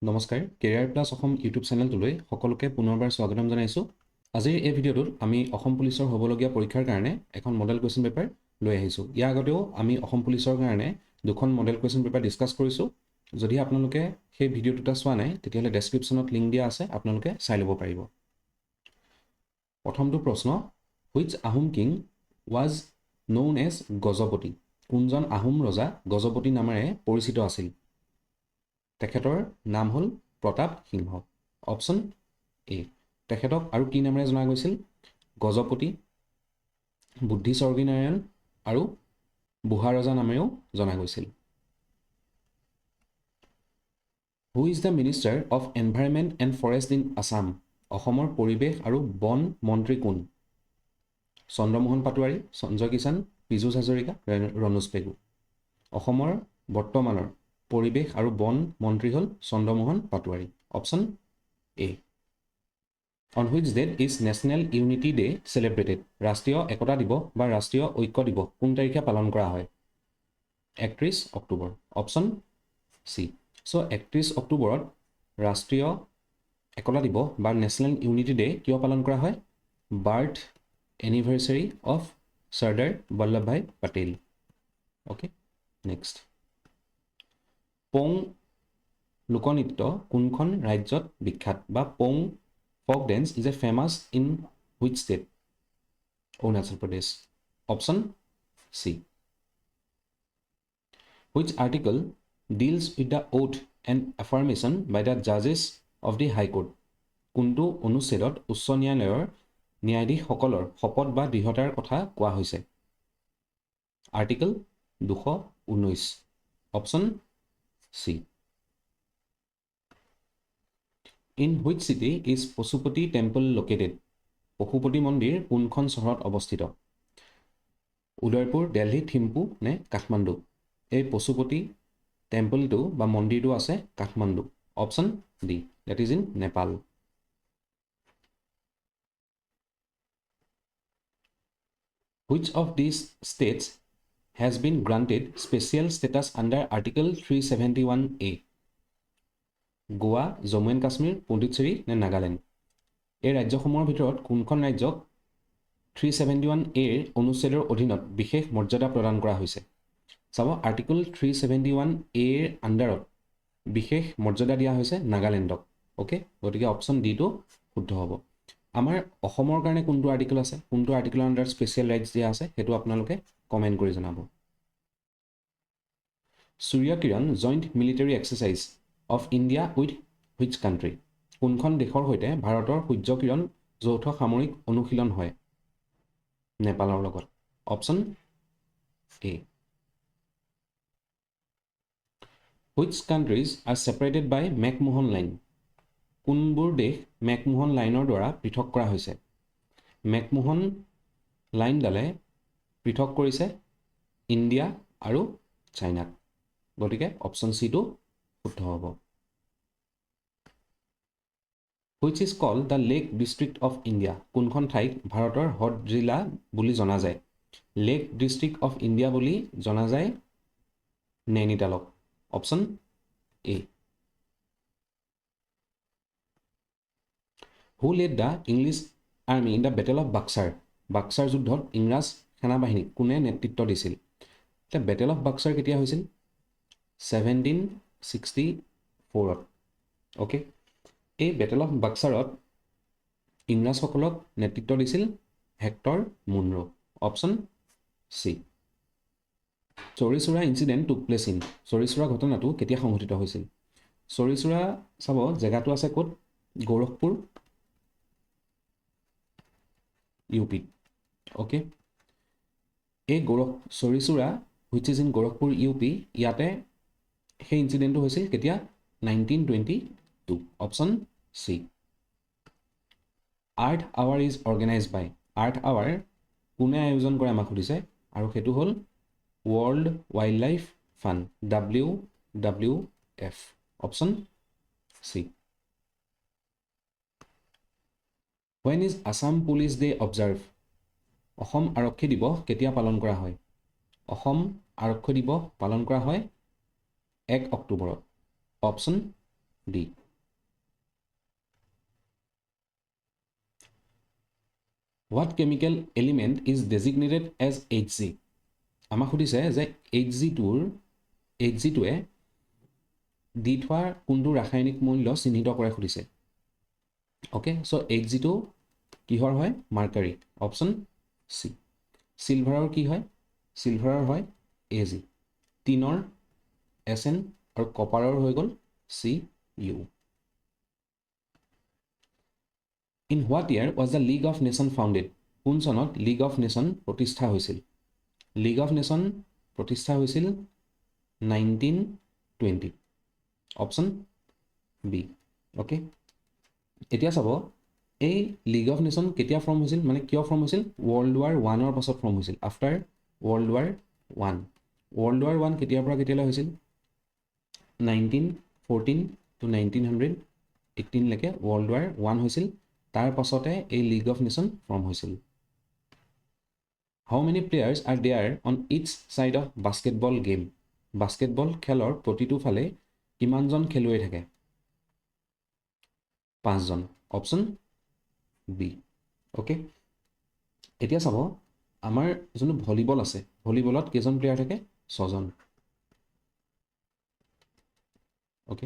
নমস্কাৰ career plus Assam YouTube চেনেলটোলৈ সকলোকে পুনৰবাৰ স্বাগতম জনাইছোঁ। আজিৰ এই ভিডিঅ'টোত আমি অসম পুলিচৰ হ'বলগীয়া পৰীক্ষাৰ কাৰণে এখন মডেল কুৱেশ্যন পেপাৰ লৈ আহিছোঁ। ইয়াৰ আগতেও আমি অসম পুলিচৰ কাৰণে দুখন মডেল কুৱেশ্যন পেপাৰ ডিছকাছ কৰিছোঁ। যদি আপোনালোকে সেই ভিডিঅ' দুটা চোৱা নাই তেতিয়াহ'লে ডেছক্ৰিপশ্যনত লিংক দিয়া আছে, আপোনালোকে চাই ল'ব পাৰিব। প্ৰথমটো প্ৰশ্ন, which Ahom king was known as Gajapati? কোনজন আহোম ৰজা গজপতি নামেৰে পৰিচিত আছিল? তেখেতৰ নাম হ'ল প্ৰতাপ সিংহ। Option A. তেখেতক আৰু কি নামেৰে জনা গৈছিল? গজপতি, বুদ্ধিস্বৰ্গী নাৰায়ণ আৰু বুঢ়া ৰজা নামেৰেও জনা গৈছিল। হু is the minister of environment and forest in Assam? অসমৰ পৰিৱেশ আৰু বন মন্ত্ৰী কোন? চন্দ্ৰমোহন পাটোৱাৰী, সঞ্জয় কিষাণ, পীযুষ হাজৰিকা, ৰণোজ পেগু। অসমৰ বৰ্তমানৰ পৰিৱেশ আৰু বন মন্ত্ৰী হ'ল Chandramohan Patowary. Option A. On which date is national unity day celebrated? ৰাষ্ট্ৰীয় একতা দিৱস বা ৰাষ্ট্ৰীয় ঐক্য দিৱস কোন তাৰিখে পালন কৰা হয়? 31 অক্টোবৰ। Option C. চ' 31 অক্টোবৰত ৰাষ্ট্ৰীয় একতা দিৱস বা নেশ্যনেল ইউনিটি ডে কিয় পালন কৰা হয়? Birth anniversary of Sardar Vallabhbhai Patel. Okay, next. Pong লোকনৃত্য কোনখন ৰাজ্যত বিখ্যাত? বা Pong folk dance is a famous in which state? Arunachal Pradesh. Option C. Which article deals with the oath and affirmation by the জাজেছ অফ দি হাইকোৰ্ট? কোনটো অনুচ্ছেদত উচ্চ ন্যায়ালয়ৰ ন্যায়াধীশসকলৰ শপত বা দৃঢ়তাৰ কথা কোৱা হৈছে? Article 219। Option C. In which city is Pashupati temple located? Pashupati মন্দিৰ কোনখন চহৰত অৱস্থিত? উদয়পুৰ, দিল্লী, থিম্পু নে কাঠমাণ্ডু? এই পশুপতি টেম্পলটো বা মন্দিৰটো আছে Kathmandu. Option D, that is in Nepal. Which of this states has been granted special status under article 371A? Goa, Jammu and Kashmir, Puducherry নে নাগালেণ্ড? এই ৰাজ্যসমূহৰ ভিতৰত কোনখন ৰাজ্যক 371A অনুচ্ছেদৰ অধীনত বিশেষ মৰ্যাদা প্ৰদান কৰা হৈছে? চাব, আৰ্টিকল 371A আণ্ডাৰত বিশেষ মৰ্যাদা দিয়া হৈছে নাগালেণ্ডক। অ'কে, গতিকে অপশ্যন ডিটো শুদ্ধ হ'ব। আমাৰ অসমৰ কাৰণে কোনটো আৰ্টিকল আছে, কোনটো আৰ্টিকলৰ আণ্ডাৰত স্পেচিয়েল ৰাইটছ দিয়া আছে, সেইটো আপোনালোকে কমেণ্ট কৰি জনাব। Surya Kiran joint military exercise of India with which country? কোনখন দেশৰ সৈতে ভাৰতৰ সূৰ্য কিৰণ যৌথ সামৰিক অনুশীলন হয়? নেপালৰ লগত। Option A. Which countries are separated by McMahon line? কোনবোৰ দেশ মেকমোহন লাইনৰ দ্বাৰা পৃথক কৰা হৈছে? মেকমোহন লাইনডালে পৃথক কৰিছে ইণ্ডিয়া আৰু চাইনাক। গতিকে অপশ্যন চিটো শুদ্ধ হ'ব। Which is called the lake district of India? কোনখন ঠাইক ভাৰতৰ হ্ৰদ জিলা বুলি জনা যায়? লেক ডিষ্ট্ৰিক্ট অফ ইণ্ডিয়া বুলি জনা যায় নৈনিতালক। Option A. Who led the English army in the battle of Buxar? Buxar যুদ্ধত ইংৰাজ সেনাবাহিনীক কোনে নেতৃত্ব দিছিল? এতিয়া বেটেল অফ বাক্সাৰ কেতিয়া হৈছিল? 1764। অ'কে, এই বেটেল অফ বাক্সাৰত ইংৰাজসকলক নেতৃত্ব দিছিল Hector Munro. Option C. Chauri Chaura incident took place in? Chauri Chaura ঘটনাটো কেতিয়া সংঘটিত হৈছিল? চৌৰিচৌৰা চাব, জেগাটো আছে ক'ত? গোৰখপুৰ, ইউপিত। অ'কে, এই Chauri Chaura which is in Gorakhpur UP, ইয়াতে সেই ইনচিডেণ্টটো হৈছিল কেতিয়া? 1922। Option C. Earth hour is organise by? Earth hour কোনে আয়োজন কৰে আমাক সুধিছে, আৰু সেইটো হ'ল world wild life fund, WWF। Option C. When is Assam police day observe? Assam আৰক্ষী দিৱস কেতিয়া পালন কৰা হয়? অসম আৰক্ষী দিৱস পালন কৰা হয় 1 অক্টোবৰত। Option D. What chemical element is designated as H G. আমাক সুধিছে যে এইচ জিটোৱে দি থোৱা কোনটো ৰাসায়নিক মূল্য চিহ্নিত কৰে সুধিছে। অ'কে, চ' এইচ জিটো কিহৰ হয়? মাৰ্কাৰী, অপশ্যন চি। চিলভাৰৰ কি হয়? চিলভাৰৰ হয় এ জি। টিনৰ এছ এন আৰু কপাৰৰ হৈ গ'ল C U. In what year was the league of nation founded? কোন চনত লীগ অফ নেশ্যন প্ৰতিষ্ঠা হৈছিল? লীগ অফ নেশ্যন প্ৰতিষ্ঠা হৈছিল 1920, অপশ্যন বি। অ'কে, এতিয়া চাব এই লীগ অফ নেশ্যন কেতিয়া ফৰ্ম হৈছিল, মানে কিয় ফৰ্ম হৈছিল? ৱৰ্ল্ড ৱাৰ ওৱানৰ পাছত ফৰ্ম হৈছিল, after world war one. World war one কেতিয়াৰ পৰা কেতিয়ালৈ হৈছিল? 1914 to 1918লৈকে ৱৰ্ল্ড ৱাৰ ওৱান হৈছিল। তাৰ পাছতে এই লীগ অফ নেশ্যন ফৰ্ম হৈছিল। How many players are there on each side of basketball game? Basketball খেলৰ প্ৰতিটো ফালে কিমানজন খেলুৱৈ থাকে? 5জন, অপশ্যন বি। অ'কে, এতিয়া চাব আমাৰ যোনটো ভলীবল আছে, ভলীবলত কেইজন প্লেয়াৰ থাকে? 6জন। অ'কে,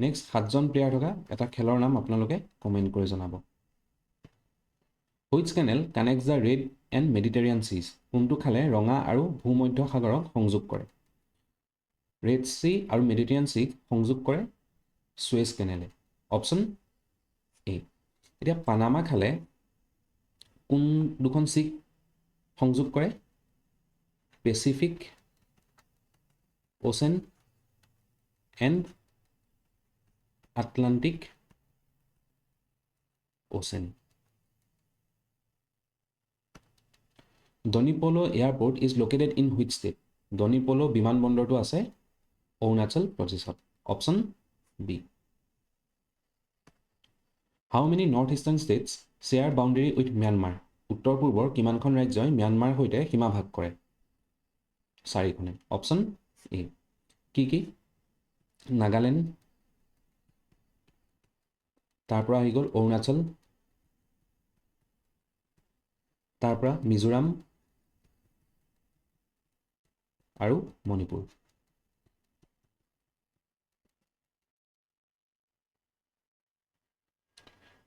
নেক্সট 7জন প্লেয়াৰ থকা এটা খেলৰ নাম আপোনালোকে কমেণ্ট কৰি জনাব। Which canal connects the red and Mediterranean seas? কোনটো খালে ৰঙা আৰু ভূমধ্য সাগৰক সংযোগ কৰে? ৰেড চি আৰু মেডিটেৰিয়ান চিক সংযোগ কৰে চুৱেজ কেনেলে, অপশ্যন এ। এতিয়া পানামা খালে কোন দুখন চিক সংযোগ কৰে? Pacific ocean and Atlantic ocean. Donyi Polo' airport is located in which state? Donyi Polo' বিমানবন্দৰটো আছে অৰুণাচল প্ৰদেশত, option B. How many north eastern states share boundary with Myanmar? উত্তৰ পূৰ্বৰ কিমানখন ৰাজ্যই ম্যানমাৰ সৈতে সীমা ভাগ কৰে? 4খনে, অপশ্যন এ। কি কি? নাগালেণ্ড, তাৰ পৰা আহি গ'ল অৰুণাচল, তাৰ পৰা মিজোৰাম আৰু Manipur.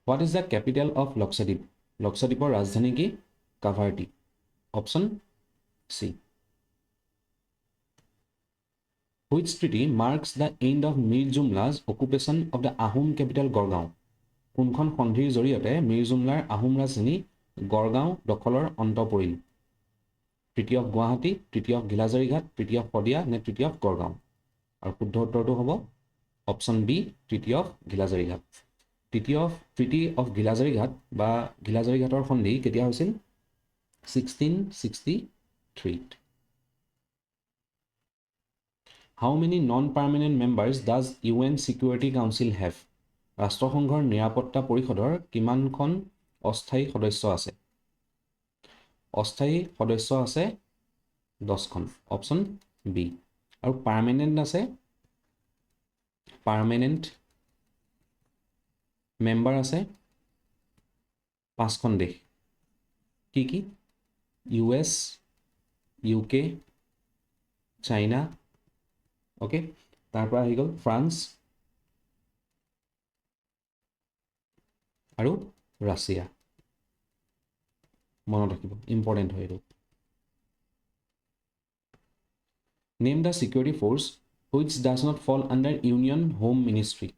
What is the capital of Lakshadweep? লক্ষদ্বীপৰ ৰাজধানী কি? Kavaratti, option C. Which treaty marks the end of Mir Jumla's occupation of the Ahom capital Garhgaon? কোনখন সন্ধিৰ জৰিয়তে মিৰ জুমলাৰ আহোম ৰাজধানী গড়গাঁও দখলৰ অন্ত পৰিল? Treaty of Guwahati, treaty of Ghilajharighat, treaty of Sadiya নে ট্ৰিটি অফ গড়গাঁও? আৰু শুদ্ধ উত্তৰটো হ'ব option B, treaty of Ghilajharighat. Treaty of Ghilajharighat বা ঘিলাজাৰীঘাটৰ সন্ধি কেতিয়া হৈছিল? 1663। How many non permanent members does UN security council have? ৰাষ্ট্ৰসংঘৰ নিৰাপত্তা পৰিষদৰ কিমানখন অস্থায়ী সদস্য আছে? অস্থায়ী সদস্য আছে 10খন, অপশ্যন বি। আৰু পাৰ্মানেণ্ট আছে, পাৰ্মানেণ্ট মেম্বাৰ আছে 5খন দেশ। কি কি? US, UK, চাইনা, অ'কে, তাৰ পৰা আহি গ'ল ফ্ৰান্স আৰু ৰাছিয়া। মনত ৰাখিব, ইম্পৰ্টেণ্ট হয় এইটো। Name the security force which does not ফল আণ্ডাৰ ইউনিয়ন হোম মিনিষ্ট্ৰী?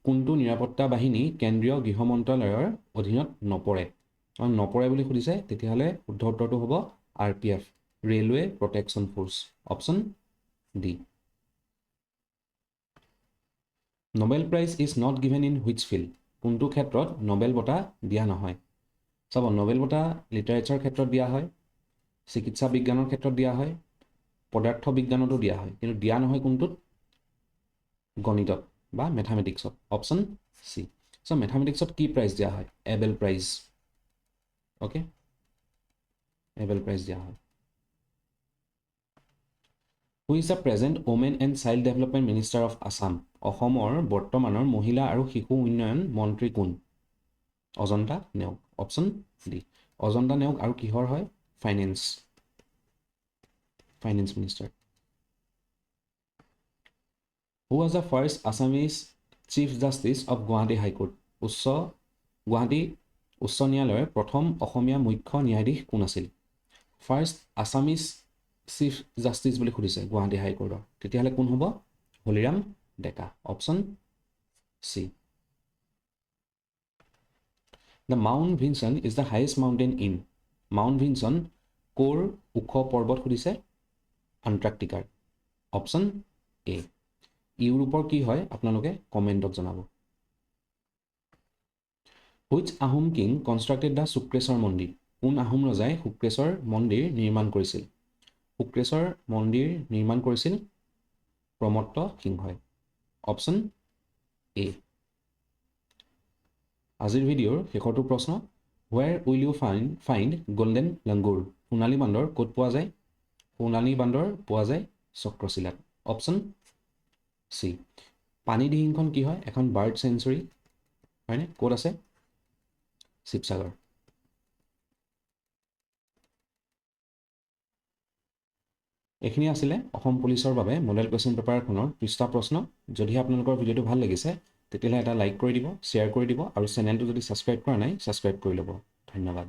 কোনটো নিৰাপত্তা বাহিনী কেন্দ্ৰীয় গৃহ মন্ত্ৰালয়ৰ অধীনত নপৰে? নপৰে বুলি সুধিছে, তেতিয়াহ'লে শুদ্ধ উত্তৰটো হ'ব RPF, railway protection force, option D. Nobel prize is not given in which field? কোনটো ক্ষেত্ৰত নোবেল বঁটা দিয়া নহয়? চাব, নোবেল বঁটা লিটাৰেচাৰ ক্ষেত্ৰত দিয়া হয়, চিকিৎসা বিজ্ঞানৰ ক্ষেত্ৰত দিয়া হয়, পদাৰ্থ বিজ্ঞানতো দিয়া হয়, কিন্তু দিয়া নহয় কোনটোত? গণিতত বা মেথামেটিক্সত, অপশ্যন চি। চ' মেথামেটিক্সত কি প্ৰাইজ দিয়া হয়? Abel prize. Okay, Abel prize দিয়া হয়। Who is the present women and child development minister of Assam? অসমৰ বৰ্তমানৰ মহিলা আৰু শিশু উন্নয়ন মন্ত্ৰী কোন? অজন্তা নেওগ। Option D. অজন্তা নেওগ আৰু কিহৰ হয়? Finance minister. Who was the first Assamese chief justice of Guwahati high court? Guwahati উচ্চ ন্যায়ালয়ৰ প্ৰথম অসমীয়া মুখ্য ন্যায়াধীশ কোন আছিল? ফাৰ্ষ্ট আছামিজ চিফ জাষ্টিচ বুলি সুধিছে গুৱাহাটী হাইকোৰ্টৰ, তেতিয়াহ'লে কোন হ'ব? Haliram Deka. Option C. The mount Vinson is the highest mountain in? Mount Vinson ক'ৰ ওখ পৰ্বত সুধিছে? আণ্টাৰ্কটিকাৰ। Option A. ইউৰোপৰ কি হয় আপোনালোকে কমেণ্টত জনাব। Which Ahom king constructed the Sukreswar Mandir? কোন আহোম ৰজাই শুক্ৰেশ্বৰ মন্দিৰ নিৰ্মাণ কৰিছিল? শুক্ৰেশ্বৰ মন্দিৰ নিৰ্মাণ কৰিছিল প্ৰমত্ত সিংহই। Option A. আজিৰ ভিডিঅ'ৰ শেষৰটো প্ৰশ্ন, where will you find golden langur? সোণালী বান্দৰ ক'ত পোৱা যায়? সোণালী বান্দৰ পোৱা যায় চক্ৰশিলাত। Option C. পানী দিহিংখন কি হয়? এখন বাৰ্ড চেঞ্চুৰী হয়নে? ক'ত আছে? শিৱসাগৰ। এইখিনি আছিলে অসম পুলিচৰ বাবে মডেল কুৱেশ্যন পেপাৰখনৰ পৃষ্ঠা প্ৰশ্ন। যদি আপোনালোকৰ ভিডিঅ'টো ভাল লাগিছে তেতিয়াহ'লে এটা লাইক কৰি দিব, শ্বেয়াৰ কৰি দিব আৰু চেনেলটো যদি ছাবস্ক্ৰাইব কৰা নাই ছাবস্ক্ৰাইব কৰি ল'ব। ধন্যবাদ।